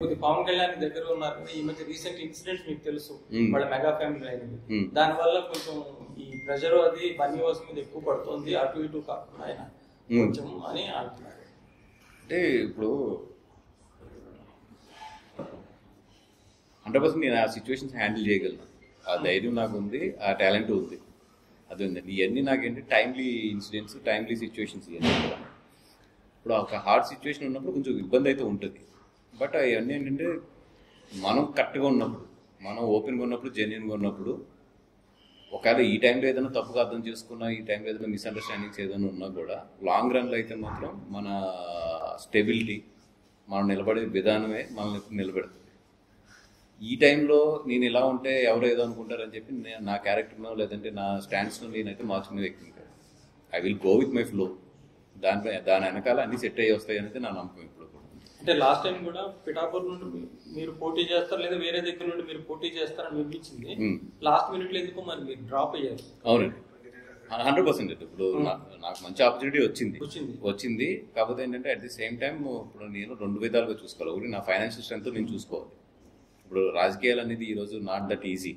పవన్ కళ్యాణ్ దగ్గర ఉన్నారు కదా, ఈ మధ్య రీసెంట్ ఇన్సిడెంట్స్ మీకు తెలుసు, వాళ్ళ మెగా ఫ్యామిలీ అయినది. దానివల్ల కొంచెం ఈ ప్రెషర్ అది బన్నీ వాస్ మీద ఎక్కువ పడుతుంది, అటు ఇటు కాకుండా ఆయన కొంచెం అని అంటున్నారు. అంటే ఇప్పుడు 100% నేను ఆ సిచ్యువేషన్స్ హ్యాండిల్ చేయగలను, ఆ ధైర్యం నాకు ఉంది, ఆ టాలెంట్ ఉంది, అది ఉందండి. ఇవన్నీ నాకేంటి టైమ్లీ ఇన్సిడెంట్స్, టైమ్లీ సిచ్యువేషన్స్ ఇవన్నీ కూడా. ఇప్పుడు ఒక హార్డ్ సిచ్యువేషన్ ఉన్నప్పుడు కొంచెం ఇబ్బంది అయితే ఉంటుంది. బట్ అవన్నీ ఏంటంటే మనం కరెక్ట్గా ఉన్నప్పుడు, మనం ఓపెన్గా ఉన్నప్పుడు, జెన్యున్గా ఉన్నప్పుడు, ఒకవేళ ఈ టైంలో ఏదైనా తప్పుగా అర్థం చేసుకున్నా, ఈ టైంలో ఏదైనా మిస్అండర్స్టాండింగ్స్ ఏదైనా ఉన్నా కూడా లాంగ్ రన్లో అయితే మాత్రం మన స్టెబిలిటీ, మనం నిలబడే విధానమే మనల్ని నిలబెడుతుంది. ఈ టైంలో నేను ఇలా ఉంటే ఎవరు ఏదో అనుకుంటారని చెప్పి నా క్యారెక్టర్నో లేదంటే నా స్టాండ్స్ను నేనైతే మార్చుకునే వ్యక్తిని కాదు. I will go with my flow. దాని వెనకాల అన్ని సెట్ అయ్యి వస్తాయి అనేది నా నమ్మకం. ఇప్పుడు అంటే లాస్ట్ టైం కూడా పిఠాపూర్ నుండి మీరు పోటీ చేస్తారు లేదా వేరే దగ్గర నుండి మీరు పోటీ చేస్తారని వినిపించింది. లాస్ట్ మినిట్లో ఎందుకు మరి మీరు డ్రాప్ అయ్యారు? అవునండి, 100%. ఇప్పుడు నాకు మంచి ఆపర్చునిటీ వచ్చింది. కాకపోతే ఏంటంటే అట్ ది సేమ్ టైం ఇప్పుడు నేను 2 విధాలుగా చూసుకోవాలి. ఒకటి నా ఫైనాన్షియల్ స్ట్రెంత్ నేను చూసుకోవాలి. ఇప్పుడు రాజకీయాలు అనేది ఈరోజు నాట్ దట్ ఈజీ.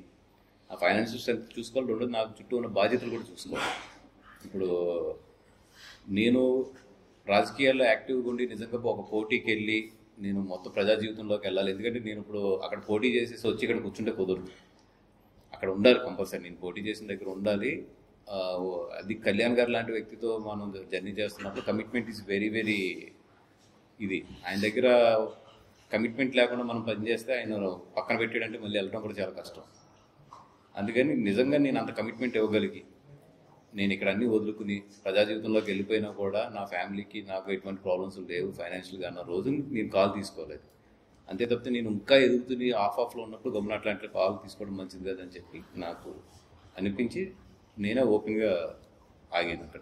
ఆ ఫైనాన్షియల్ స్ట్రెంత్ చూసుకోవాలి. 2 నాకు చుట్టూ ఉన్న బాధ్యతలు కూడా చూసుకోవాలి. ఇప్పుడు నేను రాజకీయాల్లో యాక్టివ్గా ఉండి నిజంగా ఒక పోటీకి వెళ్ళి నేను మొత్తం ప్రజా జీవితంలోకి వెళ్ళాలి. ఎందుకంటే నేను ఇప్పుడు అక్కడ పోటీ చేసేసి వచ్చి ఇక్కడ కూర్చుంటే కుదరదు. అక్కడ ఉండాలి కంపల్సరీ. నేను పోటీ చేసిన దగ్గర ఉండాలి. అది కళ్యాణ్ గారు లాంటి వ్యక్తితో మనం జర్నీ చేస్తున్నప్పుడు కమిట్మెంట్ ఈజ్ వెరీ వెరీ ఇది. ఆయన దగ్గర కమిట్మెంట్ లేకుండా మనం పనిచేస్తే ఆయన పక్కన పెట్టాడంటే మళ్ళీ వెళ్ళడం కూడా చాలా కష్టం. అందుకని నిజంగా నేను అంత కమిట్మెంట్ ఇవ్వగలిగి నేను ఇక్కడ అన్నీ వదులుకుని ప్రజా జీవితంలోకి వెళ్ళిపోయినా కూడా నా ఫ్యామిలీకి నాకు ఎటువంటి ప్రాబ్లమ్స్ లేవు ఫైనాన్షియల్గా అన్న రోజు నేను కాల్ తీసుకోలేదు. అంతే తప్పితే నేను ఇంకా ఎదుగుతుని ఆఫ్లో ఉన్నప్పుడు గమనం అట్లాంటి కాల్ తీసుకోవడం మంచిది కదని చెప్పి నాకు అనిపించి నేనే ఓపెన్గా ఆగాను అక్కడ.